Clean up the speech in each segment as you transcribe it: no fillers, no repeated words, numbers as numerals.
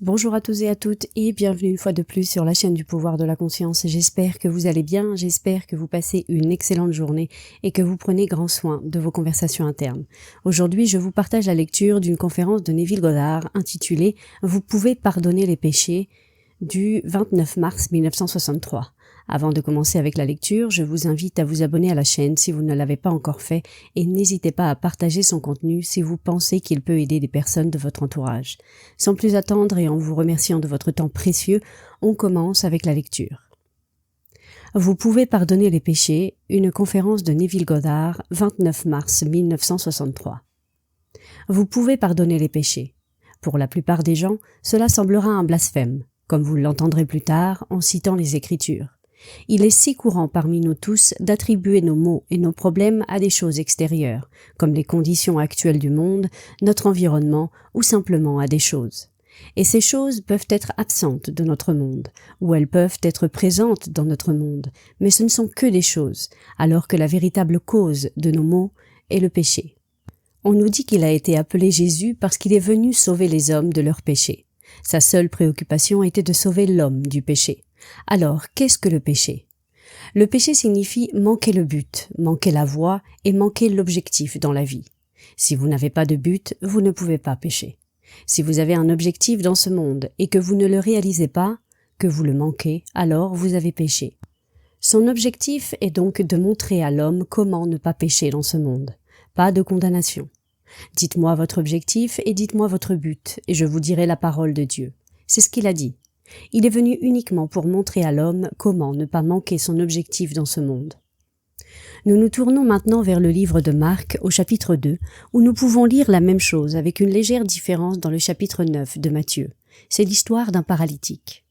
Bonjour à tous et à toutes et bienvenue une fois de plus sur la chaîne du pouvoir de la conscience. J'espère que vous allez bien, j'espère que vous passez une excellente journée et que vous prenez grand soin de vos conversations internes. Aujourd'hui, je vous partage la lecture d'une conférence de Neville Goddard intitulée « Vous pouvez pardonner les péchés » du 29 mars 1963. Avant de commencer avec la lecture, je vous invite à vous abonner à la chaîne si vous ne l'avez pas encore fait et n'hésitez pas à partager son contenu si vous pensez qu'il peut aider des personnes de votre entourage. Sans plus attendre et en vous remerciant de votre temps précieux, on commence avec la lecture. Vous pouvez pardonner les péchés, une conférence de Neville Goddard, 29 mars 1963. Vous pouvez pardonner les péchés. Pour la plupart des gens, cela semblera un blasphème, comme vous l'entendrez plus tard en citant les Écritures. Il est si courant parmi nous tous d'attribuer nos maux et nos problèmes à des choses extérieures, comme les conditions actuelles du monde, notre environnement ou simplement à des choses. Et ces choses peuvent être absentes de notre monde, ou elles peuvent être présentes dans notre monde, mais ce ne sont que des choses, alors que la véritable cause de nos maux est le péché. On nous dit qu'il a été appelé Jésus parce qu'il est venu sauver les hommes de leurs péchés. Sa seule préoccupation était de sauver l'homme du péché. Alors, qu'est-ce que le péché? Le péché signifie manquer le but, manquer la voie et manquer l'objectif dans la vie. Si vous n'avez pas de but, vous ne pouvez pas pécher. Si vous avez un objectif dans ce monde et que vous ne le réalisez pas, que vous le manquez, alors vous avez péché. Son objectif est donc de montrer à l'homme comment ne pas pécher dans ce monde. Pas de condamnation. Dites-moi votre objectif et dites-moi votre but, et je vous dirai la parole de Dieu. C'est ce qu'il a dit. Il est venu uniquement pour montrer à l'homme comment ne pas manquer son objectif dans ce monde. Nous nous tournons maintenant vers le livre de Marc au chapitre 2, où nous pouvons lire la même chose avec une légère différence dans le chapitre 9 de Matthieu. C'est l'histoire d'un paralytique.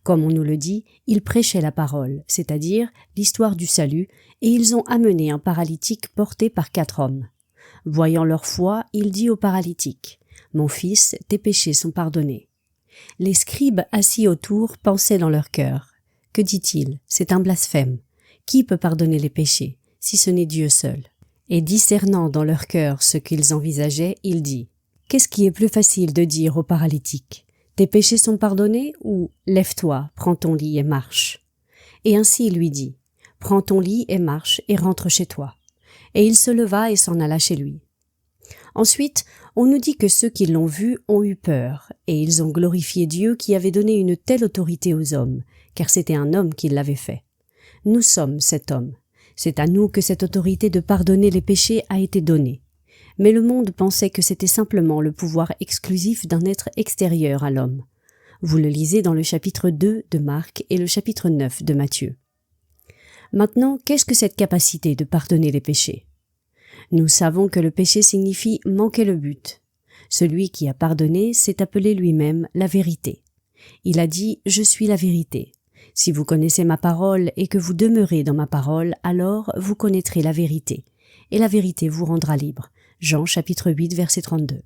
Comme on nous le dit, il prêchait la parole, c'est-à-dire l'histoire du salut, et ils ont amené un paralytique porté par 4 hommes. Voyant leur foi, il dit au paralytique « Mon fils, tes péchés sont pardonnés ». Les scribes assis autour pensaient dans leur cœur. Que dit-il? C'est un blasphème. Qui peut pardonner les péchés, si ce n'est Dieu seul? Et discernant dans leur cœur ce qu'ils envisageaient, il dit « Qu'est-ce qui est plus facile de dire au paralytique? Tes péchés sont pardonnés ou « Lève-toi, prends ton lit et marche ». Et ainsi il lui dit « Prends ton lit et marche et rentre chez toi ». Et il se leva et s'en alla chez lui. Ensuite, on nous dit que ceux qui l'ont vu ont eu peur, et ils ont glorifié Dieu qui avait donné une telle autorité aux hommes, car c'était un homme qui l'avait fait. Nous sommes cet homme. C'est à nous que cette autorité de pardonner les péchés a été donnée. Mais le monde pensait que c'était simplement le pouvoir exclusif d'un être extérieur à l'homme. Vous le lisez dans le chapitre 2 de Marc et le chapitre 9 de Matthieu. Maintenant, qu'est-ce que cette capacité de pardonner les péchés? Nous savons que le péché signifie manquer le but. Celui qui a pardonné s'est appelé lui-même la vérité. Il a dit « Je suis la vérité ». Si vous connaissez ma parole et que vous demeurez dans ma parole, alors vous connaîtrez la vérité, et la vérité vous rendra libre. Jean chapitre 8 verset 32.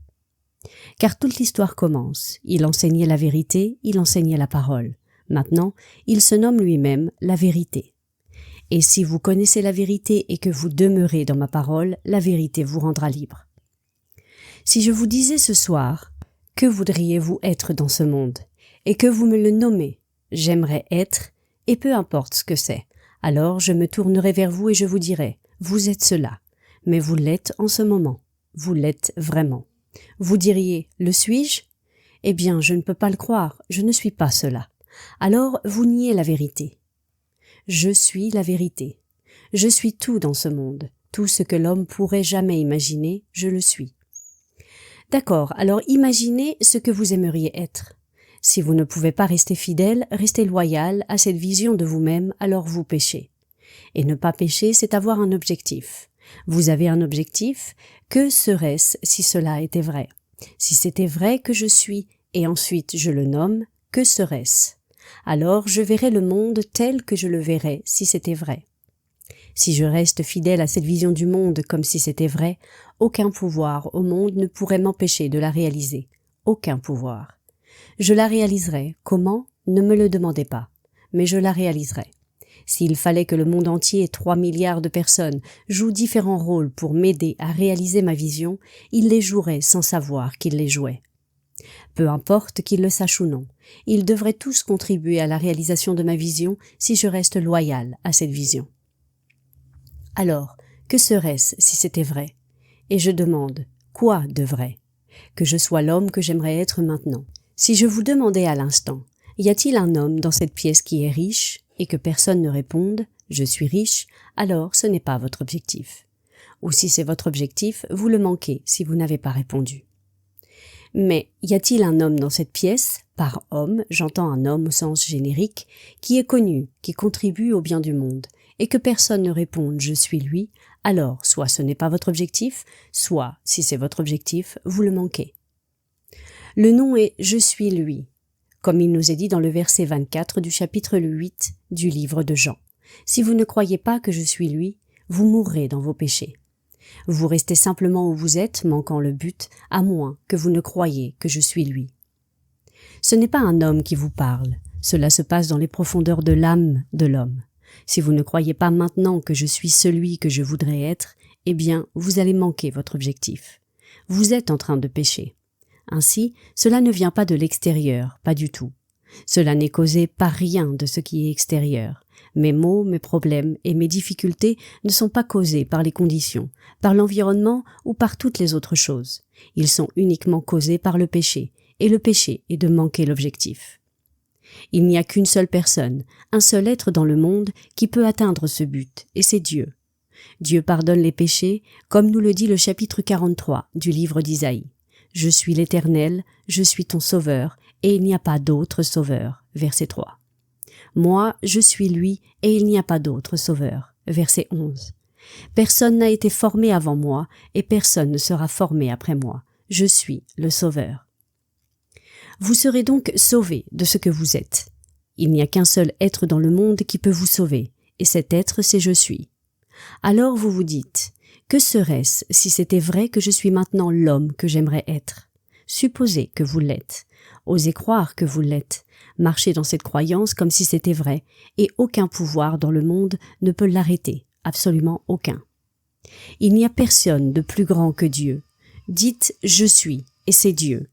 Car toute l'histoire commence. Il enseignait la vérité, il enseignait la parole. Maintenant, il se nomme lui-même la vérité. Et si vous connaissez la vérité et que vous demeurez dans ma parole, la vérité vous rendra libre. Si je vous disais ce soir, que voudriez-vous être dans ce monde? Et que vous me le nommez, j'aimerais être, et peu importe ce que c'est. Alors je me tournerai vers vous et je vous dirai, vous êtes cela. Mais vous l'êtes en ce moment. Vous l'êtes vraiment. Vous diriez, le suis-je? Eh bien, je ne peux pas le croire, je ne suis pas cela. Alors vous niez la vérité. Je suis la vérité. Je suis tout dans ce monde. Tout ce que l'homme pourrait jamais imaginer, je le suis. D'accord, alors imaginez ce que vous aimeriez être. Si vous ne pouvez pas rester fidèle, restez loyal à cette vision de vous-même, alors vous péchez. Et ne pas pécher, c'est avoir un objectif. Vous avez un objectif, que serait-ce si cela était vrai? Si c'était vrai que je suis, et ensuite je le nomme, que serait-ce? Alors je verrai le monde tel que je le verrais si c'était vrai. Si je reste fidèle à cette vision du monde comme si c'était vrai, aucun pouvoir au monde ne pourrait m'empêcher de la réaliser. Aucun pouvoir. Je la réaliserai. Comment? Ne me le demandez pas. Mais je la réaliserai. S'il fallait que le monde entier, 3 milliards de personnes, jouent différents rôles pour m'aider à réaliser ma vision, ils les joueraient sans savoir qu'ils les jouaient. Peu importe qu'ils le sachent ou non, ils devraient tous contribuer à la réalisation de ma vision si je reste loyal à cette vision. Alors, que serait-ce si c'était vrai? Et je demande, quoi de vrai? Que je sois l'homme que j'aimerais être maintenant. Si je vous demandais à l'instant, y a-t-il un homme dans cette pièce qui est riche et que personne ne réponde « je suis riche », alors ce n'est pas votre objectif. Ou si c'est votre objectif, vous le manquez si vous n'avez pas répondu. Mais y a-t-il un homme dans cette pièce? Par homme, j'entends un homme au sens générique, qui est connu, qui contribue au bien du monde, et que personne ne réponde « je suis lui », alors soit ce n'est pas votre objectif, soit, si c'est votre objectif, vous le manquez. Le nom est « je suis lui », comme il nous est dit dans le verset 24 du chapitre 8 du livre de Jean. Si vous ne croyez pas que je suis lui, vous mourrez dans vos péchés. Vous restez simplement où vous êtes, manquant le but, à moins que vous ne croyiez que je suis lui. Ce n'est pas un homme qui vous parle, cela se passe dans les profondeurs de l'âme de l'homme. Si vous ne croyez pas maintenant que je suis celui que je voudrais être, eh bien, vous allez manquer votre objectif. Vous êtes en train de pécher. Ainsi, cela ne vient pas de l'extérieur, pas du tout. Cela n'est causé par rien de ce qui est extérieur. Mes maux, mes problèmes et mes difficultés ne sont pas causés par les conditions, par l'environnement ou par toutes les autres choses. Ils sont uniquement causés par le péché, et le péché est de manquer l'objectif. Il n'y a qu'une seule personne, un seul être dans le monde qui peut atteindre ce but, et c'est Dieu. Dieu pardonne les péchés, comme nous le dit le chapitre 43 du livre d'Isaïe. « Je suis l'Éternel, je suis ton sauveur, et il n'y a pas d'autre sauveur. » Verset 3. « Moi, je suis lui, et il n'y a pas d'autre sauveur. » Verset 11. « Personne n'a été formé avant moi, et personne ne sera formé après moi. Je suis le sauveur. » Vous serez donc sauvés de ce que vous êtes. Il n'y a qu'un seul être dans le monde qui peut vous sauver, et cet être, c'est « je suis ». Alors vous vous dites, que serait-ce si c'était vrai que je suis maintenant l'homme que j'aimerais être? Supposez que vous l'êtes. Osez croire que vous l'êtes. Marchez dans cette croyance comme si c'était vrai, et aucun pouvoir dans le monde ne peut l'arrêter, absolument aucun. Il n'y a personne de plus grand que Dieu. Dites « je suis » et c'est Dieu.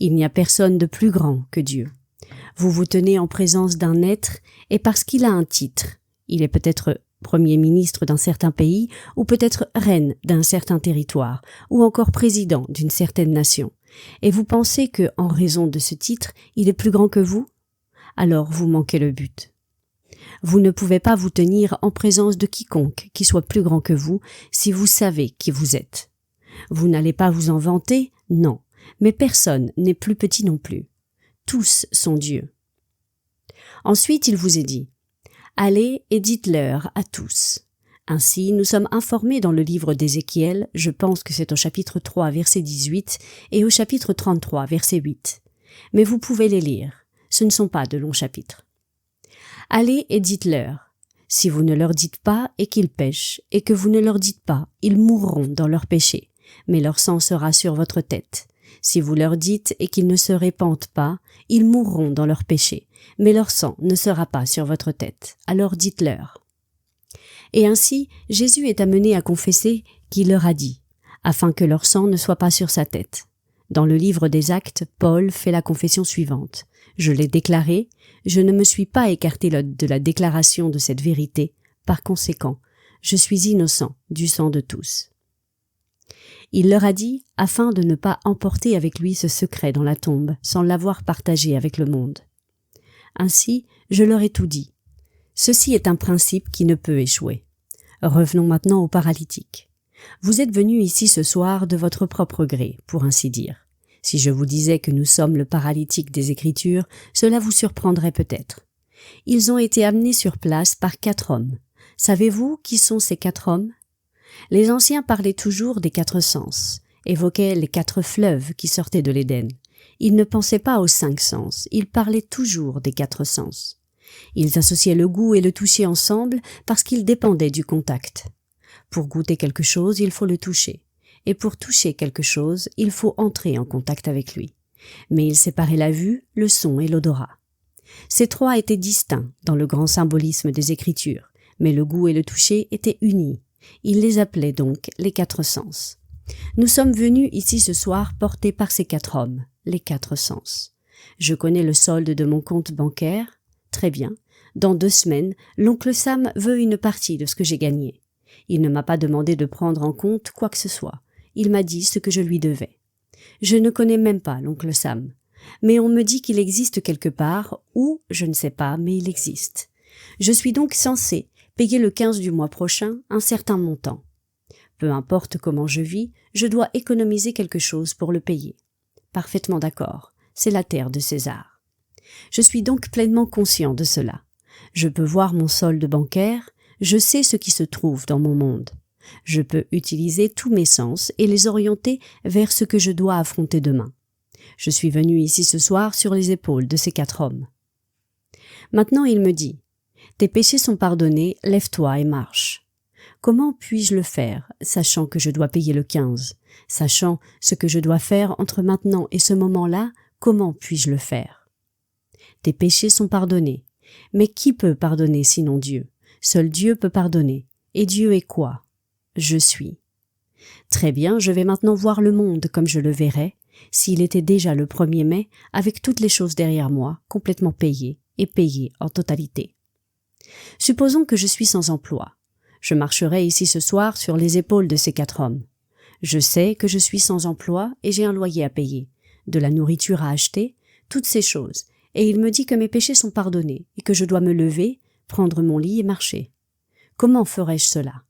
Il n'y a personne de plus grand que Dieu. Vous vous tenez en présence d'un être, et parce qu'il a un titre, il est peut-être Premier ministre d'un certain pays, ou peut-être reine d'un certain territoire, ou encore président d'une certaine nation, et vous pensez que, en raison de ce titre, il est plus grand que vous? Alors vous manquez le but. Vous ne pouvez pas vous tenir en présence de quiconque qui soit plus grand que vous si vous savez qui vous êtes. Vous n'allez pas vous en vanter? Non. Mais personne n'est plus petit non plus. Tous sont Dieu. Ensuite, il vous est dit, « Allez et dites-leur à tous. » Ainsi, nous sommes informés dans le livre d'Ézéchiel, je pense que c'est au chapitre 3, verset 18, et au chapitre 33, verset 8. Mais vous pouvez les lire, ce ne sont pas de longs chapitres. « Allez et dites-leur. » Si vous ne leur dites pas et qu'ils pêchent, et que vous ne leur dites pas, ils mourront dans leur péché, mais leur sang sera sur votre tête. Si vous leur dites et qu'ils ne se répandent pas, ils mourront dans leur péché, mais leur sang ne sera pas sur votre tête. Alors dites-leur. Et ainsi, Jésus est amené à confesser qu'il leur a dit, afin que leur sang ne soit pas sur sa tête. Dans le livre des Actes, Paul fait la confession suivante. Je l'ai déclaré, je ne me suis pas écarté de la déclaration de cette vérité. Par conséquent, je suis innocent du sang de tous. Il leur a dit, afin de ne pas emporter avec lui ce secret dans la tombe, sans l'avoir partagé avec le monde. Ainsi, je leur ai tout dit. Ceci est un principe qui ne peut échouer. Revenons maintenant aux paralytiques. Vous êtes venus ici ce soir de votre propre gré, pour ainsi dire. Si je vous disais que nous sommes le paralytique des Écritures, cela vous surprendrait peut-être. Ils ont été amenés sur place par 4 hommes. Savez-vous qui sont ces 4 hommes? Les anciens parlaient toujours des 4 sens, évoquaient les 4 fleuves qui sortaient de l'Éden. Ils ne pensaient pas aux 5 sens, ils parlaient toujours des 4 sens. Ils associaient le goût et le toucher ensemble parce qu'ils dépendaient du contact. Pour goûter quelque chose, il faut le toucher. Et pour toucher quelque chose, il faut entrer en contact avec lui. Mais ils séparaient la vue, le son et l'odorat. Ces 3 étaient distincts dans le grand symbolisme des Écritures, mais le goût et le toucher étaient unis. Il les appelait donc les 4 sens. Nous sommes venus ici ce soir portés par ces 4 hommes. les 4 sens. Je connais le solde de mon compte bancaire. Très bien. Dans 2 semaines, l'oncle Sam veut une partie de ce que j'ai gagné. Il ne m'a pas demandé de prendre en compte quoi que ce soit. Il m'a dit ce que je lui devais. Je ne connais même pas l'oncle Sam. Mais on me dit qu'il existe quelque part, ou je ne sais pas, mais il existe. Je suis donc censé payer le 15 du mois prochain un certain montant. Peu importe comment je vis, je dois économiser quelque chose pour le payer. Parfaitement d'accord, c'est la terre de César. Je suis donc pleinement conscient de cela. Je peux voir mon solde bancaire, je sais ce qui se trouve dans mon monde. Je peux utiliser tous mes sens et les orienter vers ce que je dois affronter demain. Je suis venu ici ce soir sur les épaules de ces 4 hommes. Maintenant il me dit « Tes péchés sont pardonnés, lève-toi et marche ». Comment puis-je le faire, sachant que je dois payer le 15? Sachant ce que je dois faire entre maintenant et ce moment-là, comment puis-je le faire? Tes péchés sont pardonnés. Mais qui peut pardonner sinon Dieu? Seul Dieu peut pardonner. Et Dieu est quoi? Je suis. Très bien, je vais maintenant voir le monde comme je le verrais, s'il était déjà le 1er mai, avec toutes les choses derrière moi, complètement payées, et payées en totalité. Supposons que je suis sans emploi. Je marcherai ici ce soir sur les épaules de ces 4 hommes. Je sais que je suis sans emploi et j'ai un loyer à payer, de la nourriture à acheter, toutes ces choses, et il me dit que mes péchés sont pardonnés et que je dois me lever, prendre mon lit et marcher. Comment ferais-je cela?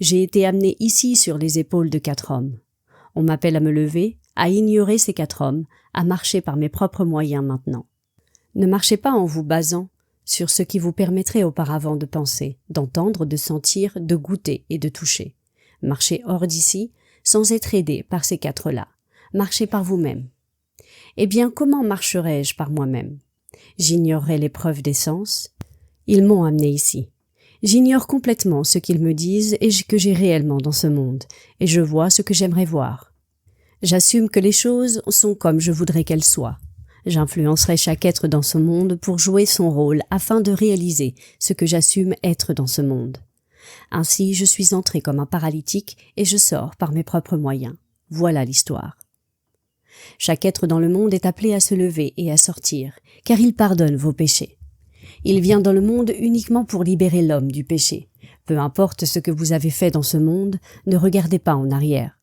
J'ai été amené ici sur les épaules de 4 hommes. On m'appelle à me lever, à ignorer ces 4 hommes, à marcher par mes propres moyens maintenant. Ne marchez pas en vous basant sur ce qui vous permettrait auparavant de penser, d'entendre, de sentir, de goûter et de toucher. Marchez hors d'ici, sans être aidé par ces 4-là. Marchez par vous-même. Eh bien, comment marcherais-je par moi-même? J'ignorerais les preuves des sens. Ils m'ont amené ici. J'ignore complètement ce qu'ils me disent et que j'ai réellement dans ce monde, et je vois ce que j'aimerais voir. J'assume que les choses sont comme je voudrais qu'elles soient. J'influencerai chaque être dans ce monde pour jouer son rôle afin de réaliser ce que j'assume être dans ce monde. Ainsi, je suis entré comme un paralytique et je sors par mes propres moyens. Voilà l'histoire. Chaque être dans le monde est appelé à se lever et à sortir, car il pardonne vos péchés. Il vient dans le monde uniquement pour libérer l'homme du péché. Peu importe ce que vous avez fait dans ce monde, ne regardez pas en arrière.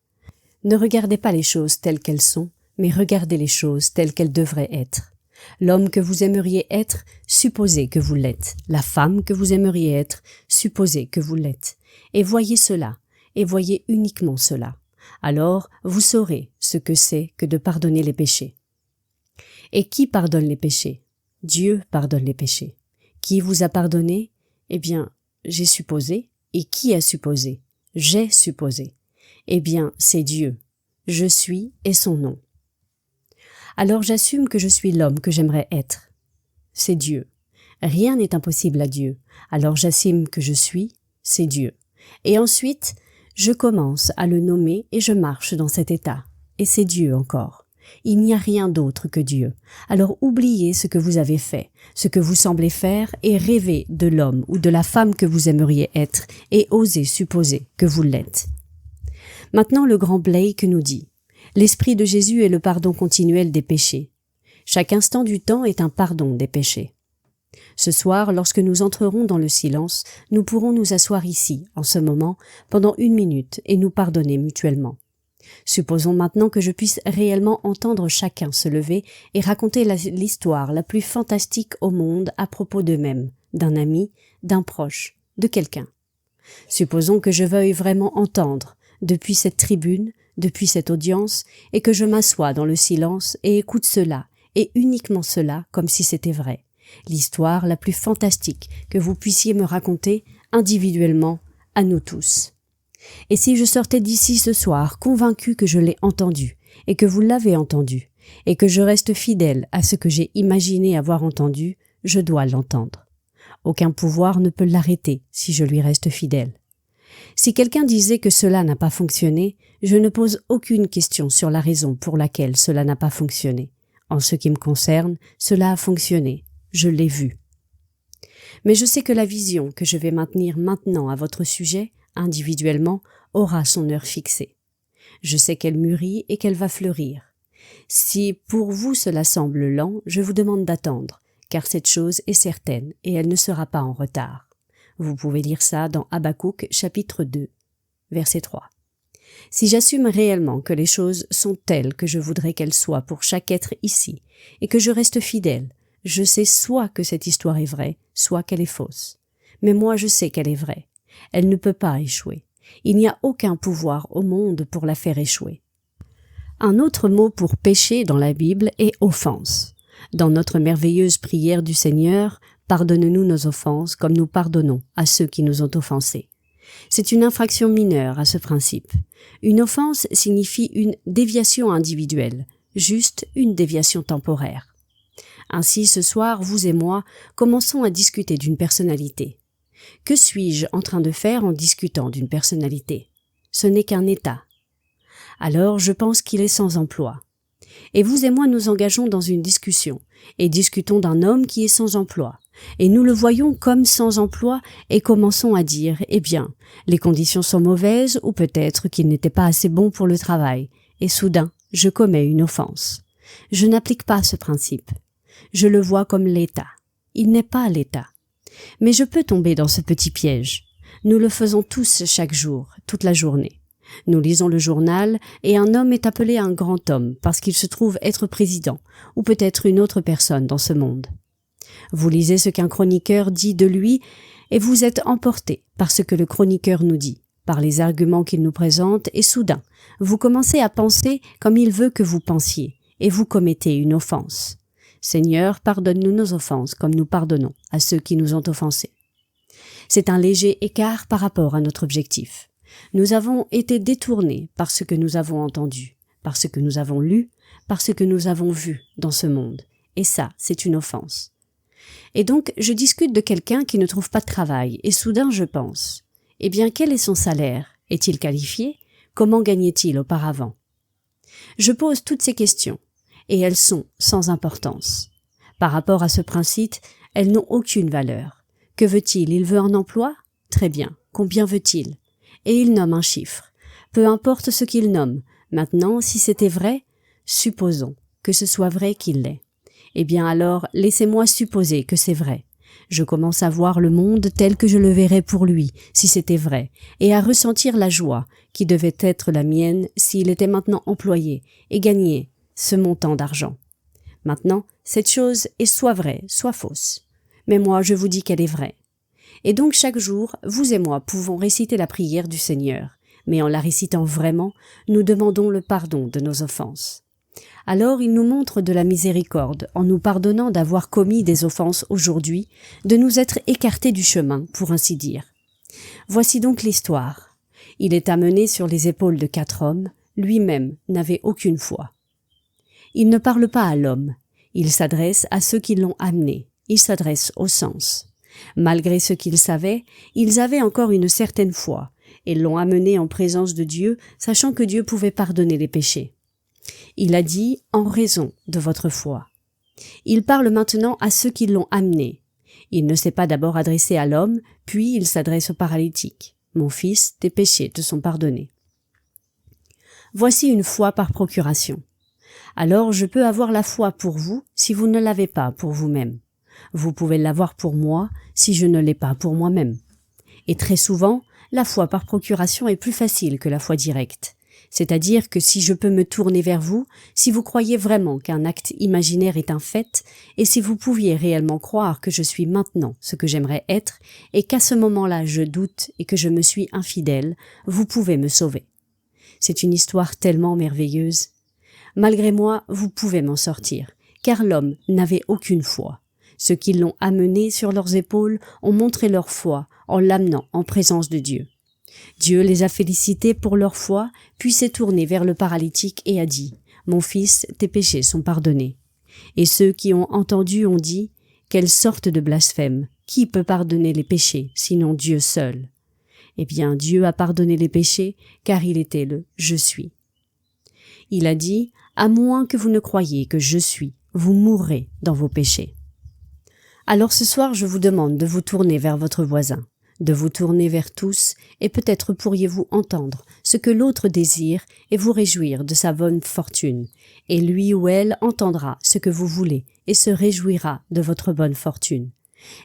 Ne regardez pas les choses telles qu'elles sont, mais regardez les choses telles qu'elles devraient être. L'homme que vous aimeriez être, supposez que vous l'êtes. La femme que vous aimeriez être, supposez que vous l'êtes. Et voyez cela, et voyez uniquement cela. Alors, vous saurez ce que c'est que de pardonner les péchés. Et qui pardonne les péchés? Dieu pardonne les péchés. Qui vous a pardonné? Eh bien, j'ai supposé. Et qui a supposé? J'ai supposé. Eh bien, c'est Dieu. Je suis et son nom. Alors j'assume que je suis l'homme que j'aimerais être. C'est Dieu. Rien n'est impossible à Dieu. Alors j'assume que je suis, c'est Dieu. Et ensuite, je commence à le nommer et je marche dans cet état. Et c'est Dieu encore. Il n'y a rien d'autre que Dieu. Alors oubliez ce que vous avez fait, ce que vous semblez faire et rêvez de l'homme ou de la femme que vous aimeriez être et osez supposer que vous l'êtes. Maintenant le grand Blake nous dit: l'Esprit de Jésus est le pardon continuel des péchés. Chaque instant du temps est un pardon des péchés. Ce soir, lorsque nous entrerons dans le silence, nous pourrons nous asseoir ici, en ce moment, pendant 1 minute et nous pardonner mutuellement. Supposons maintenant que je puisse réellement entendre chacun se lever et raconter l'histoire la plus fantastique au monde à propos d'eux-mêmes, d'un ami, d'un proche, de quelqu'un. Supposons que je veuille vraiment entendre, depuis cette tribune, depuis cette audience, et que je m'assois dans le silence et écoute cela, et uniquement cela, comme si c'était vrai. L'histoire la plus fantastique que vous puissiez me raconter individuellement à nous tous. Et si je sortais d'ici ce soir convaincu que je l'ai entendu, et que vous l'avez entendu, et que je reste fidèle à ce que j'ai imaginé avoir entendu, je dois l'entendre. Aucun pouvoir ne peut l'arrêter si je lui reste fidèle. Si quelqu'un disait que cela n'a pas fonctionné, je ne pose aucune question sur la raison pour laquelle cela n'a pas fonctionné. En ce qui me concerne, cela a fonctionné. Je l'ai vu. Mais je sais que la vision que je vais maintenir maintenant à votre sujet, individuellement, aura son heure fixée. Je sais qu'elle mûrit et qu'elle va fleurir. Si pour vous cela semble lent, je vous demande d'attendre, car cette chose est certaine et elle ne sera pas en retard. Vous pouvez lire ça dans Habakkuk chapitre 2, verset 3. Si j'assume réellement que les choses sont telles que je voudrais qu'elles soient pour chaque être ici, et que je reste fidèle, je sais soit que cette histoire est vraie, soit qu'elle est fausse. Mais moi je sais qu'elle est vraie. Elle ne peut pas échouer. Il n'y a aucun pouvoir au monde pour la faire échouer. Un autre mot pour péché dans la Bible est offense. Dans notre merveilleuse prière du Seigneur, pardonne-nous nos offenses comme nous pardonnons à ceux qui nous ont offensés. C'est une infraction mineure à ce principe. Une offense signifie une déviation individuelle, juste une déviation temporaire. Ainsi, ce soir, vous et moi, commençons à discuter d'une personnalité. Que suis-je en train de faire en discutant d'une personnalité? Ce n'est qu'un état. Alors, je pense qu'il est sans emploi. Et vous et moi nous engageons dans une discussion, et discutons d'un homme qui est sans emploi. Et nous le voyons comme sans emploi et commençons à dire, eh bien, les conditions sont mauvaises ou peut-être qu'il n'était pas assez bon pour le travail. Et soudain, je commets une offense. Je n'applique pas ce principe. Je le vois comme l'état. Il n'est pas l'état. Mais je peux tomber dans ce petit piège. Nous le faisons tous chaque jour, toute la journée. Nous lisons le journal et un homme est appelé un grand homme parce qu'il se trouve être président ou peut-être une autre personne dans ce monde. Vous lisez ce qu'un chroniqueur dit de lui et vous êtes emporté par ce que le chroniqueur nous dit, par les arguments qu'il nous présente et soudain, vous commencez à penser comme il veut que vous pensiez et vous commettez une offense. Seigneur, pardonne-nous nos offenses comme nous pardonnons à ceux qui nous ont offensés. C'est un léger écart par rapport à notre objectif. Nous avons été détournés par ce que nous avons entendu, par ce que nous avons lu, par ce que nous avons vu dans ce monde. Et ça, c'est une offense. Et donc, je discute de quelqu'un qui ne trouve pas de travail, et soudain je pense, eh bien, quel est son salaire? Est-il qualifié? Comment gagnait-il auparavant? Je pose toutes ces questions, et elles sont sans importance. Par rapport à ce principe, elles n'ont aucune valeur. Que veut-il? Il veut un emploi? Très bien. Combien veut-il? Et il nomme un chiffre. Peu importe ce qu'il nomme. Maintenant, si c'était vrai, supposons que ce soit vrai qu'il l'est. Eh bien alors, laissez-moi supposer que c'est vrai. Je commence à voir le monde tel que je le verrais pour lui, si c'était vrai, et à ressentir la joie qui devait être la mienne s'il était maintenant employé et gagnait ce montant d'argent. Maintenant, cette chose est soit vraie, soit fausse. Mais moi, je vous dis qu'elle est vraie. Et donc chaque jour, vous et moi pouvons réciter la prière du Seigneur, mais en la récitant vraiment, nous demandons le pardon de nos offenses. Alors il nous montre de la miséricorde en nous pardonnant d'avoir commis des offenses aujourd'hui, de nous être écartés du chemin, pour ainsi dire. Voici donc l'histoire. Il est amené sur les épaules de 4 hommes, lui-même n'avait aucune foi. Il ne parle pas à l'homme, il s'adresse à ceux qui l'ont amené, il s'adresse au sens. Malgré ce qu'ils savaient, ils avaient encore une certaine foi, et l'ont amené en présence de Dieu, sachant que Dieu pouvait pardonner les péchés. Il a dit « en raison de votre foi ». Il parle maintenant à ceux qui l'ont amené. Il ne s'est pas d'abord adressé à l'homme, puis il s'adresse au paralytique. « Mon fils, tes péchés te sont pardonnés ». Voici une foi par procuration. Alors je peux avoir la foi pour vous si vous ne l'avez pas pour vous-même. Vous pouvez l'avoir pour moi si je ne l'ai pas pour moi-même. Et très souvent, la foi par procuration est plus facile que la foi directe. C'est-à-dire que si je peux me tourner vers vous, si vous croyez vraiment qu'un acte imaginaire est un fait, et si vous pouviez réellement croire que je suis maintenant ce que j'aimerais être, et qu'à ce moment-là je doute et que je me suis infidèle, vous pouvez me sauver. C'est une histoire tellement merveilleuse. Malgré moi, vous pouvez m'en sortir, car l'homme n'avait aucune foi. Ceux qui l'ont amené sur leurs épaules ont montré leur foi en l'amenant en présence de Dieu. Dieu les a félicités pour leur foi, puis s'est tourné vers le paralytique et a dit « Mon fils, tes péchés sont pardonnés ». Et ceux qui ont entendu ont dit « Quelle sorte de blasphème! Qui peut pardonner les péchés, sinon Dieu seul ?» Eh bien, Dieu a pardonné les péchés, car il était le « Je suis ». Il a dit « À moins que vous ne croyiez que je suis, vous mourrez dans vos péchés ». Alors ce soir, je vous demande de vous tourner vers votre voisin, de vous tourner vers tous, et peut-être pourriez-vous entendre ce que l'autre désire et vous réjouir de sa bonne fortune, et lui ou elle entendra ce que vous voulez et se réjouira de votre bonne fortune.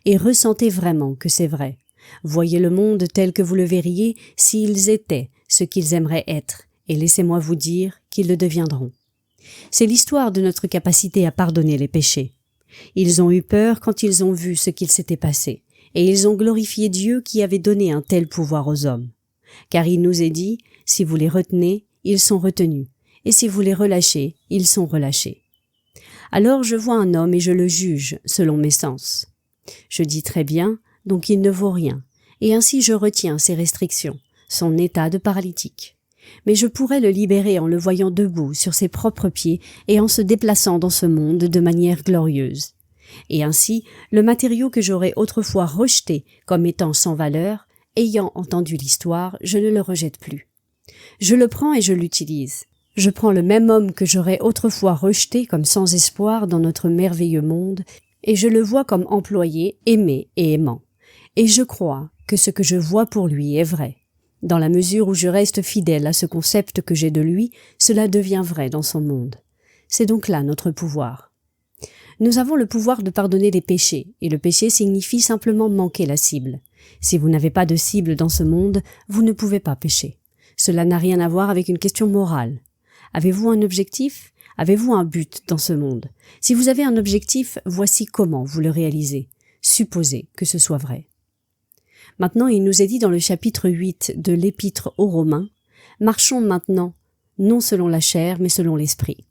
Et ressentez vraiment que c'est vrai. Voyez le monde tel que vous le verriez s'ils étaient ce qu'ils aimeraient être, et laissez-moi vous dire qu'ils le deviendront. C'est l'histoire de notre capacité à pardonner les péchés. Ils ont eu peur quand ils ont vu ce qu'il s'était passé, et ils ont glorifié Dieu qui avait donné un tel pouvoir aux hommes. Car il nous est dit, si vous les retenez, ils sont retenus, et si vous les relâchez, ils sont relâchés. Alors je vois un homme et je le juge selon mes sens. Je dis très bien, donc il ne vaut rien, et ainsi je retiens ses restrictions, son état de paralytique. Mais je pourrais le libérer en le voyant debout sur ses propres pieds et en se déplaçant dans ce monde de manière glorieuse. Et ainsi, le matériau que j'aurais autrefois rejeté comme étant sans valeur, ayant entendu l'histoire, je ne le rejette plus. Je le prends et je l'utilise. Je prends le même homme que j'aurais autrefois rejeté comme sans espoir dans notre merveilleux monde, et je le vois comme employé, aimé et aimant. Et je crois que ce que je vois pour lui est vrai. Dans la mesure où je reste fidèle à ce concept que j'ai de lui, cela devient vrai dans son monde. C'est donc là notre pouvoir. Nous avons le pouvoir de pardonner les péchés, et le péché signifie simplement manquer la cible. Si vous n'avez pas de cible dans ce monde, vous ne pouvez pas pécher. Cela n'a rien à voir avec une question morale. Avez-vous un objectif? Avez-vous un but dans ce monde? Si vous avez un objectif, voici comment vous le réalisez. Supposez que ce soit vrai. Maintenant, il nous est dit dans le chapitre 8 de l'Épître aux Romains, « Marchons maintenant, non selon la chair, mais selon l'esprit. »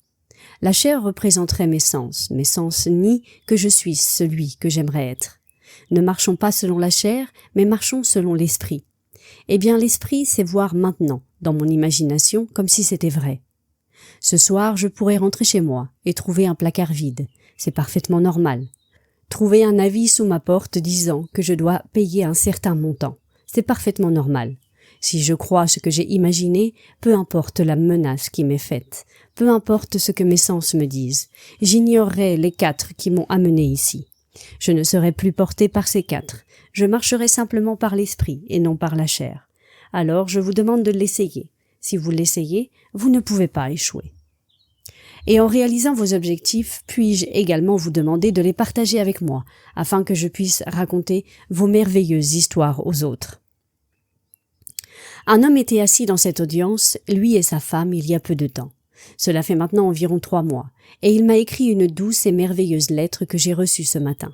La chair représenterait mes sens nient que je suis celui que j'aimerais être. Ne marchons pas selon la chair, mais marchons selon l'esprit. Eh bien, l'esprit, c'est voir maintenant, dans mon imagination, comme si c'était vrai. Ce soir, je pourrais rentrer chez moi et trouver un placard vide. C'est parfaitement normal. Trouver un avis sous ma porte disant que je dois payer un certain montant. C'est parfaitement normal. Si je crois ce que j'ai imaginé, peu importe la menace qui m'est faite, peu importe ce que mes sens me disent, j'ignorerai les 4 qui m'ont amené ici. Je ne serai plus porté par ces 4. Je marcherai simplement par l'esprit et non par la chair. Alors je vous demande de l'essayer. Si vous l'essayez, vous ne pouvez pas échouer. Et en réalisant vos objectifs, puis-je également vous demander de les partager avec moi, afin que je puisse raconter vos merveilleuses histoires aux autres. Un homme était assis dans cette audience, lui et sa femme, il y a peu de temps. Cela fait maintenant environ 3 mois, et il m'a écrit une douce et merveilleuse lettre que j'ai reçue ce matin.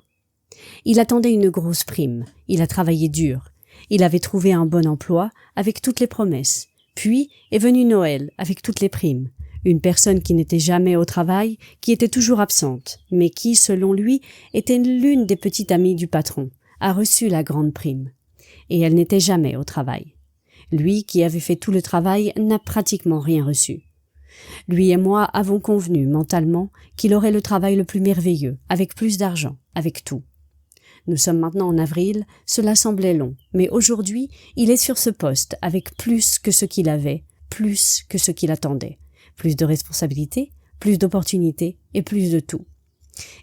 Il attendait une grosse prime, il a travaillé dur, il avait trouvé un bon emploi avec toutes les promesses, puis est venu Noël avec toutes les primes. Une personne qui n'était jamais au travail, qui était toujours absente, mais qui, selon lui, était l'une des petites amies du patron, a reçu la grande prime. Et elle n'était jamais au travail. Lui, qui avait fait tout le travail, n'a pratiquement rien reçu. Lui et moi avons convenu mentalement qu'il aurait le travail le plus merveilleux, avec plus d'argent, avec tout. Nous sommes maintenant en avril, cela semblait long, mais aujourd'hui, il est sur ce poste avec plus que ce qu'il avait, plus que ce qu'il attendait. Plus de responsabilités, plus d'opportunités et plus de tout.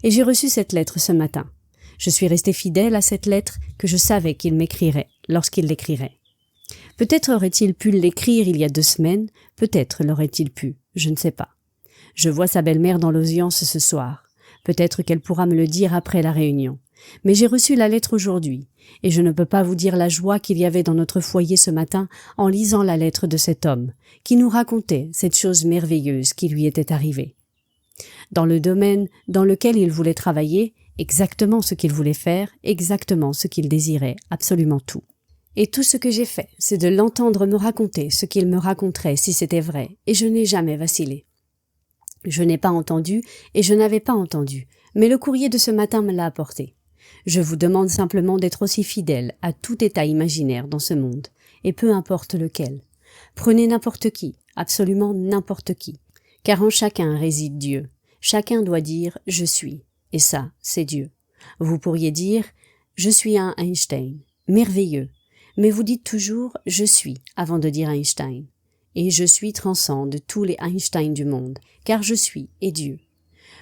Et j'ai reçu cette lettre ce matin. Je suis resté fidèle à cette lettre que je savais qu'il m'écrirait lorsqu'il l'écrirait. Peut-être aurait-il pu l'écrire il y a 2 semaines, peut-être l'aurait-il pu, je ne sais pas. Je vois sa belle-mère dans l'audience ce soir. Peut-être qu'elle pourra me le dire après la réunion. Mais j'ai reçu la lettre aujourd'hui, et je ne peux pas vous dire la joie qu'il y avait dans notre foyer ce matin en lisant la lettre de cet homme, qui nous racontait cette chose merveilleuse qui lui était arrivée. Dans le domaine dans lequel il voulait travailler, exactement ce qu'il voulait faire, exactement ce qu'il désirait, absolument tout. Et tout ce que j'ai fait, c'est de l'entendre me raconter ce qu'il me raconterait si c'était vrai, et je n'ai jamais vacillé. Je n'ai pas entendu, et je n'avais pas entendu, mais le courrier de ce matin me l'a apporté. Je vous demande simplement d'être aussi fidèle à tout état imaginaire dans ce monde, et peu importe lequel. Prenez n'importe qui, absolument n'importe qui, car en chacun réside Dieu. Chacun doit dire « je suis », et ça, c'est Dieu. Vous pourriez dire « je suis un Einstein », merveilleux, mais vous dites toujours « je suis » avant de dire Einstein. Et je suis transcende tous les Einstein du monde, car je suis et Dieu.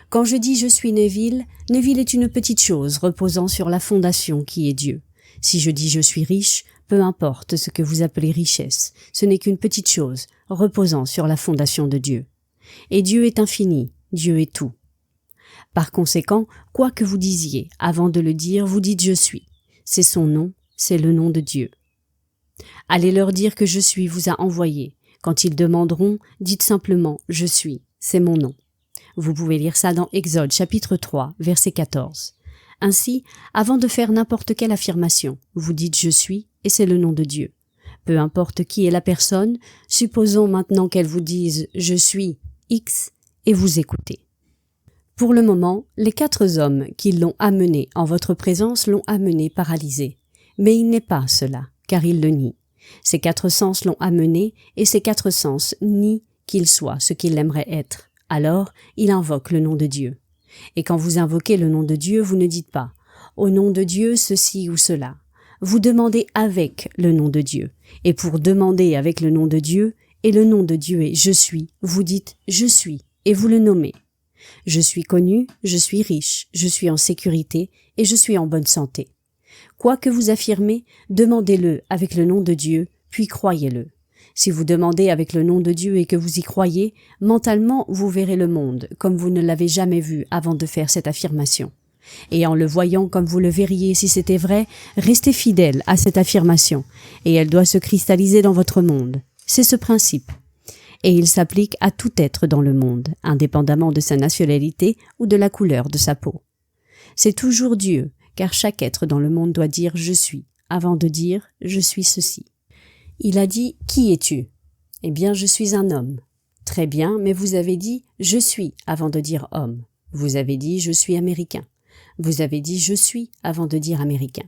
Quand je dis « je suis Neville », Neville est une petite chose reposant sur la fondation qui est Dieu. Si je dis je suis riche, peu importe ce que vous appelez richesse, ce n'est qu'une petite chose, reposant sur la fondation de Dieu. Et Dieu est infini, Dieu est tout. Par conséquent, quoi que vous disiez, avant de le dire, vous dites je suis. C'est son nom, c'est le nom de Dieu. Allez leur dire que je suis vous a envoyé. Quand ils demanderont, dites simplement je suis, c'est mon nom. Vous pouvez lire ça dans Exode chapitre 3, verset 14. Ainsi, avant de faire n'importe quelle affirmation, vous dites je suis et c'est le nom de Dieu. Peu importe qui est la personne, supposons maintenant qu'elle vous dise je suis X et vous écoutez. Pour le moment, les 4 hommes qui l'ont amené en votre présence l'ont amené paralysé. Mais il n'est pas cela, car il le nie. Ces 4 sens l'ont amené et ces 4 sens nient qu'il soit ce qu'il aimerait être. Alors, il invoque le nom de Dieu. Et quand vous invoquez le nom de Dieu, vous ne dites pas « Au nom de Dieu, ceci ou cela ». Vous demandez avec le nom de Dieu. Et pour demander avec le nom de Dieu, et le nom de Dieu est « Je suis », vous dites « Je suis » et vous le nommez. Je suis connu, je suis riche, je suis en sécurité et je suis en bonne santé. Quoi que vous affirmez, demandez-le avec le nom de Dieu, puis croyez-le. Si vous demandez avec le nom de Dieu et que vous y croyez, mentalement vous verrez le monde comme vous ne l'avez jamais vu avant de faire cette affirmation. Et en le voyant comme vous le verriez si c'était vrai, restez fidèle à cette affirmation, et elle doit se cristalliser dans votre monde. C'est ce principe. Et il s'applique à tout être dans le monde, indépendamment de sa nationalité ou de la couleur de sa peau. C'est toujours Dieu, car chaque être dans le monde doit dire « je suis » avant de dire « je suis ceci ». Il a dit « qui es-tu » ? Eh bien, je suis un homme. Très bien, mais vous avez dit « je suis » avant de dire « homme ». Vous avez dit « je suis américain ». Vous avez dit « je suis » avant de dire « américain ».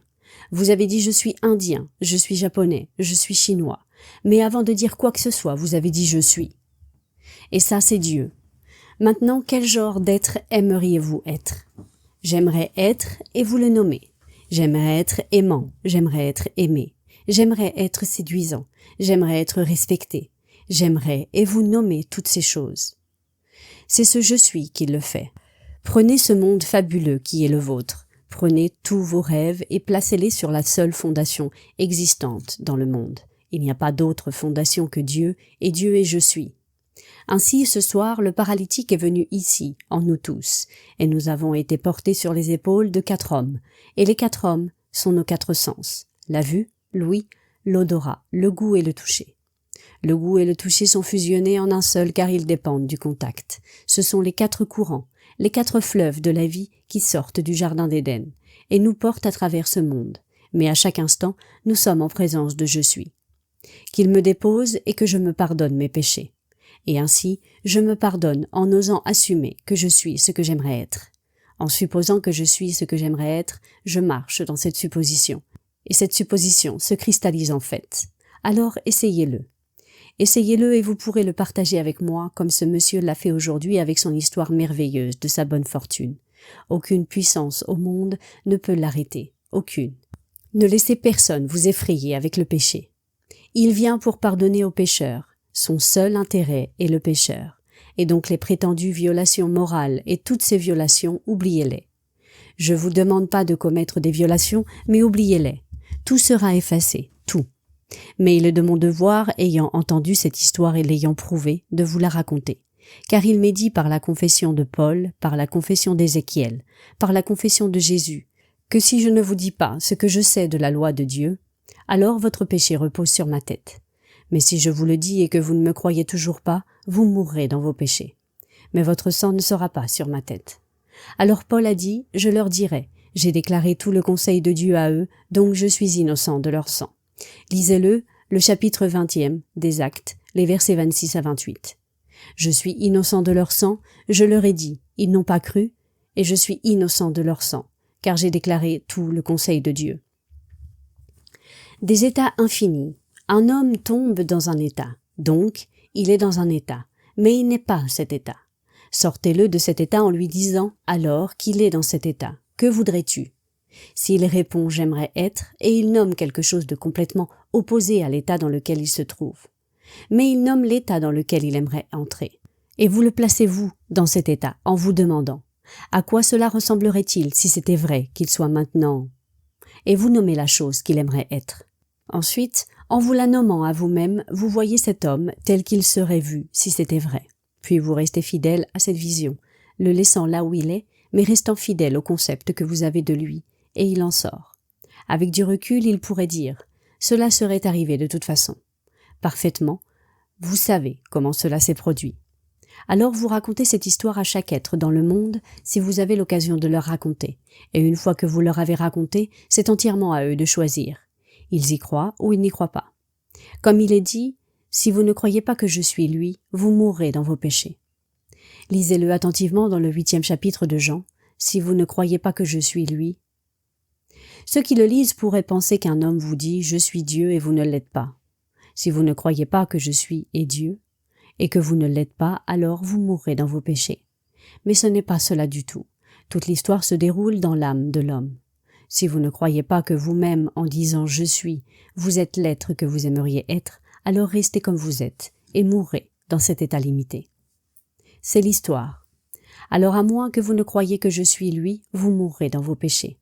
Vous avez dit « je suis indien »,« je suis japonais »,« je suis chinois ». Mais avant de dire quoi que ce soit, vous avez dit « je suis ». Et ça, c'est Dieu. Maintenant, quel genre d'être aimeriez-vous être ? J'aimerais être et vous le nommez. J'aimerais être aimant, j'aimerais être aimé. J'aimerais être séduisant, j'aimerais être respecté. J'aimerais et vous nommez toutes ces choses. C'est ce « je suis » qui le fait. Prenez ce monde fabuleux qui est le vôtre. Prenez tous vos rêves et placez-les sur la seule fondation existante dans le monde. Il n'y a pas d'autre fondation que Dieu, et Dieu est « je suis ». Ainsi, ce soir, le paralytique est venu ici, en nous tous, et nous avons été portés sur les épaules de 4 hommes, et les 4 hommes sont nos 4 sens, la vue, l'ouïe, l'odorat, le goût et le toucher. Le goût et le toucher sont fusionnés en un seul car ils dépendent du contact. Ce sont les 4 courants, les 4 fleuves de la vie qui sortent du jardin d'Éden, et nous portent à travers ce monde. Mais à chaque instant, nous sommes en présence de « je suis ». Qu'il me dépose et que je me pardonne mes péchés. Et ainsi, je me pardonne en osant assumer que je suis ce que j'aimerais être. En supposant que je suis ce que j'aimerais être, je marche dans cette supposition. Et cette supposition se cristallise en fait. Alors essayez-le. Essayez-le et vous pourrez le partager avec moi comme ce monsieur l'a fait aujourd'hui avec son histoire merveilleuse de sa bonne fortune. Aucune puissance au monde ne peut l'arrêter. Aucune. Ne laissez personne vous effrayer avec le péché. Il vient pour pardonner aux pécheurs. Son seul intérêt est le pécheur, et donc les prétendues violations morales et toutes ces violations, oubliez-les. Je vous demande pas de commettre des violations, mais oubliez-les. Tout sera effacé, tout. Mais il est de mon devoir, ayant entendu cette histoire et l'ayant prouvée, de vous la raconter. Car il m'est dit par la confession de Paul, par la confession d'Ézéchiel, par la confession de Jésus, que si je ne vous dis pas ce que je sais de la loi de Dieu, alors votre péché repose sur ma tête. Mais si je vous le dis et que vous ne me croyez toujours pas, vous mourrez dans vos péchés. Mais votre sang ne sera pas sur ma tête. Alors Paul a dit, je leur dirai, j'ai déclaré tout le conseil de Dieu à eux, donc je suis innocent de leur sang. Lisez-le, le chapitre 20e des Actes, les versets 26 à 28. Je suis innocent de leur sang, je leur ai dit, ils n'ont pas cru, et je suis innocent de leur sang, car j'ai déclaré tout le conseil de Dieu. Des états infinis. Un homme tombe dans un état, donc il est dans un état, mais il n'est pas cet état. Sortez-le de cet état en lui disant alors qu'il est dans cet état. Que voudrais-tu ? S'il répond « j'aimerais être » et il nomme quelque chose de complètement opposé à l'état dans lequel il se trouve. Mais il nomme l'état dans lequel il aimerait entrer. Et vous le placez-vous dans cet état en vous demandant « à quoi cela ressemblerait-il si c'était vrai qu'il soit maintenant ?» et vous nommez la chose qu'il aimerait être. Ensuite, en vous la nommant à vous-même, vous voyez cet homme tel qu'il serait vu si c'était vrai. Puis vous restez fidèle à cette vision, le laissant là où il est, mais restant fidèle au concept que vous avez de lui, et il en sort. Avec du recul, il pourrait dire « Cela serait arrivé de toute façon ». Parfaitement, vous savez comment cela s'est produit. Alors vous racontez cette histoire à chaque être dans le monde si vous avez l'occasion de leur raconter, et une fois que vous leur avez raconté, c'est entièrement à eux de choisir. Ils y croient ou ils n'y croient pas. Comme il est dit, si vous ne croyez pas que je suis lui, vous mourrez dans vos péchés. Lisez-le attentivement dans le 8e chapitre de Jean, si vous ne croyez pas que je suis lui. Ceux qui le lisent pourraient penser qu'un homme vous dit « Je suis Dieu » et vous ne l'êtes pas. Si vous ne croyez pas que je suis et Dieu, et que vous ne l'êtes pas, alors vous mourrez dans vos péchés. Mais ce n'est pas cela du tout. Toute l'histoire se déroule dans l'âme de l'homme. Si vous ne croyez pas que vous-même, en disant « je suis », vous êtes l'être que vous aimeriez être, alors restez comme vous êtes et mourrez dans cet état limité. C'est l'histoire. Alors à moins que vous ne croyiez que je suis lui, vous mourrez dans vos péchés.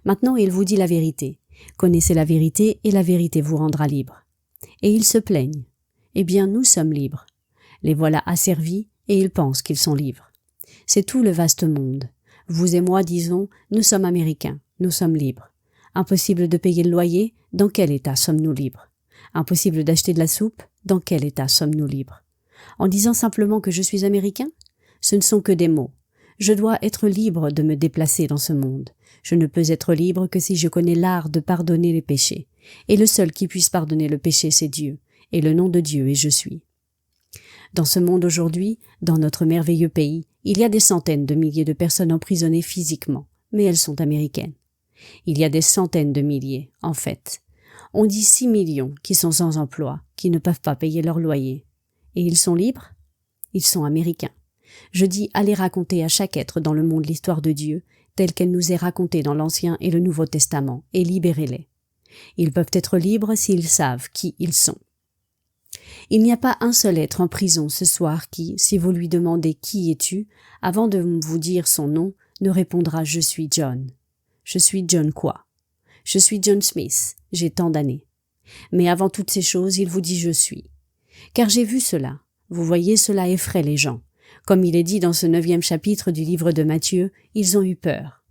Maintenant il vous dit la vérité. Connaissez la vérité et la vérité vous rendra libre. Et ils se plaignent. Eh bien nous sommes libres. Les voilà asservis et ils pensent qu'ils sont libres. C'est tout le vaste monde. Vous et moi disons, nous sommes américains, nous sommes libres. Impossible de payer le loyer, dans quel état sommes-nous libres? Impossible d'acheter de la soupe, dans quel état sommes-nous libres? En disant simplement que je suis américain? Ce ne sont que des mots. Je dois être libre de me déplacer dans ce monde. Je ne peux être libre que si je connais l'art de pardonner les péchés. Et le seul qui puisse pardonner le péché, c'est Dieu. Et le nom de Dieu est je suis. Dans ce monde aujourd'hui, dans notre merveilleux pays, il y a des centaines de milliers de personnes emprisonnées physiquement, mais elles sont américaines. Il y a des centaines de milliers, en fait. On dit 6 millions qui sont sans emploi, qui ne peuvent pas payer leur loyer. Et ils sont libres? Ils sont américains. Je dis allez raconter à chaque être dans le monde l'histoire de Dieu, telle qu'elle nous est racontée dans l'Ancien et le Nouveau Testament, et libérez-les. Ils peuvent être libres s'ils savent qui ils sont. Il n'y a pas un seul être en prison ce soir qui, si vous lui demandez « Qui es-tu ?», avant de vous dire son nom, ne répondra « Je suis John ». Je suis John quoi? Je suis John Smith, j'ai tant d'années. Mais avant toutes ces choses, il vous dit « Je suis ». Car j'ai vu cela. Vous voyez, cela effraie les gens. Comme il est dit dans ce 9e chapitre du livre de Matthieu, ils ont eu peur.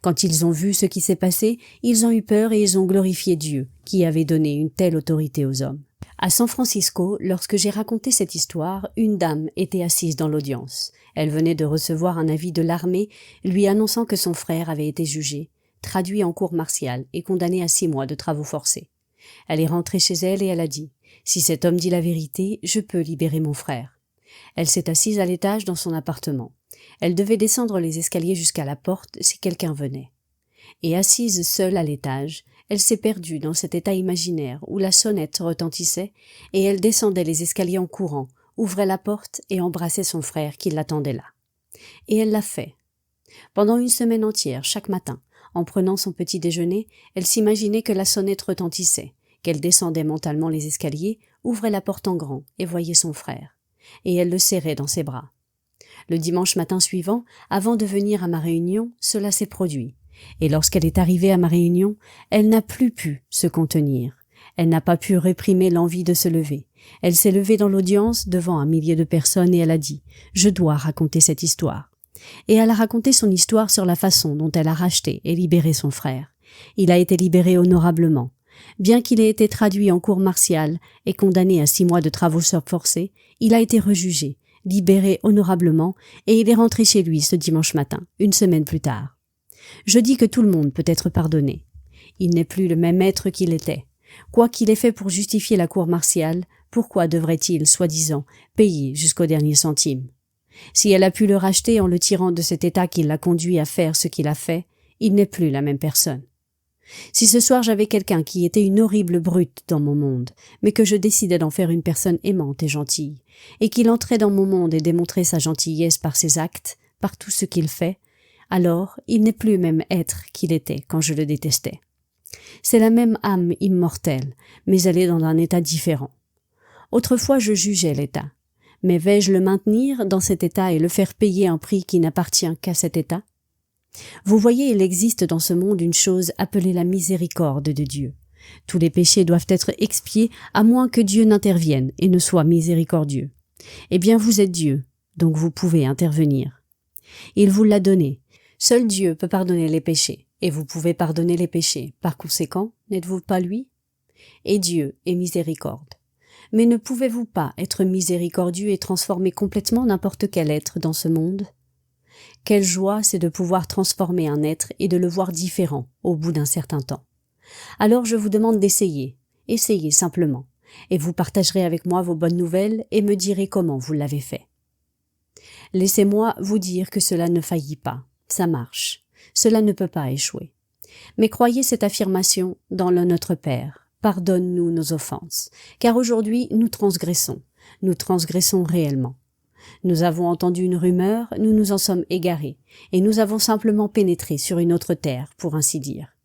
Quand ils ont vu ce qui s'est passé, ils ont eu peur et ils ont glorifié Dieu, qui avait donné une telle autorité aux hommes. À San Francisco, lorsque j'ai raconté cette histoire, une dame était assise dans l'audience. Elle venait de recevoir un avis de l'armée lui annonçant que son frère avait été jugé, traduit en cour martiale et condamné à 6 mois de travaux forcés. Elle est rentrée chez elle et elle a dit « Si cet homme dit la vérité, je peux libérer mon frère ». Elle s'est assise à l'étage dans son appartement. Elle devait descendre les escaliers jusqu'à la porte si quelqu'un venait. Et assise seule à l'étage, elle s'est perdue dans cet état imaginaire où la sonnette retentissait et elle descendait les escaliers en courant, ouvrait la porte et embrassait son frère qui l'attendait là. Et elle l'a fait. Pendant une semaine entière, chaque matin, en prenant son petit déjeuner, elle s'imaginait que la sonnette retentissait, qu'elle descendait mentalement les escaliers, ouvrait la porte en grand et voyait son frère. Et elle le serrait dans ses bras. Le dimanche matin suivant, avant de venir à ma réunion, cela s'est produit. Et lorsqu'elle est arrivée à ma réunion, elle n'a plus pu se contenir. Elle n'a pas pu réprimer l'envie de se lever. Elle s'est levée dans l'audience devant un millier de personnes et elle a dit « Je dois raconter cette histoire ». Et elle a raconté son histoire sur la façon dont elle a racheté et libéré son frère. Il a été libéré honorablement. Bien qu'il ait été traduit en cour martiale et condamné à 6 mois de travaux forcés, il a été rejugé, libéré honorablement et il est rentré chez lui ce dimanche matin, une semaine plus tard. Je dis que tout le monde peut être pardonné. Il n'est plus le même être qu'il était. Quoi qu'il ait fait pour justifier la cour martiale, pourquoi devrait-il, soi-disant, payer jusqu'au dernier centime? Si elle a pu le racheter en le tirant de cet état qui l'a conduit à faire ce qu'il a fait, il n'est plus la même personne. Si ce soir j'avais quelqu'un qui était une horrible brute dans mon monde, mais que je décidais d'en faire une personne aimante et gentille, et qu'il entrait dans mon monde et démontrait sa gentillesse par ses actes, par tout ce qu'il fait, alors il n'est plus le même être qu'il était quand je le détestais. C'est la même âme immortelle, mais elle est dans un état différent. Autrefois je jugeais l'état, mais vais-je le maintenir dans cet état et le faire payer un prix qui n'appartient qu'à cet état? Vous voyez, il existe dans ce monde une chose appelée la miséricorde de Dieu. Tous les péchés doivent être expiés à moins que Dieu n'intervienne et ne soit miséricordieux. Eh bien, vous êtes Dieu, donc vous pouvez intervenir. Il vous l'a donné. Seul Dieu peut pardonner les péchés, et vous pouvez pardonner les péchés. Par conséquent, n'êtes-vous pas lui? Et Dieu est miséricorde. Mais ne pouvez-vous pas être miséricordieux et transformer complètement n'importe quel être dans ce monde? Quelle joie c'est de pouvoir transformer un être et de le voir différent au bout d'un certain temps. Alors je vous demande d'essayer. Essayez simplement. Et vous partagerez avec moi vos bonnes nouvelles et me direz comment vous l'avez fait. Laissez-moi vous dire que cela ne faillit pas. Ça marche. Cela ne peut pas échouer. Mais croyez cette affirmation dans le Notre Père. Pardonne-nous nos offenses. Car aujourd'hui, nous transgressons. Nous transgressons réellement. Nous avons entendu une rumeur, nous nous en sommes égarés, et nous avons simplement pénétré sur une autre terre, pour ainsi dire.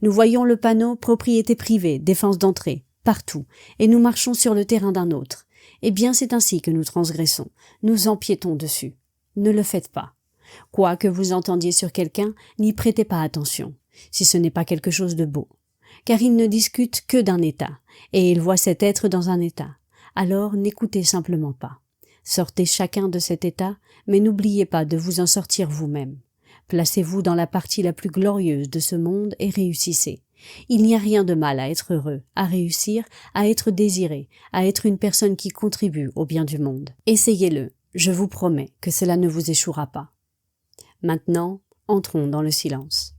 Nous voyons le panneau « Propriété privée, défense d'entrée » partout, et nous marchons sur le terrain d'un autre. Eh bien, c'est ainsi que nous transgressons. Nous empiétons dessus. Ne le faites pas. Quoi que vous entendiez sur quelqu'un, n'y prêtez pas attention, si ce n'est pas quelque chose de beau. Car il ne discute que d'un état, et il voit cet être dans un état. Alors, n'écoutez simplement pas. Sortez chacun de cet état, mais n'oubliez pas de vous en sortir vous-même. Placez-vous dans la partie la plus glorieuse de ce monde et réussissez. Il n'y a rien de mal à être heureux, à réussir, à être désiré, à être une personne qui contribue au bien du monde. Essayez-le, je vous promets que cela ne vous échouera pas. Maintenant, entrons dans le silence.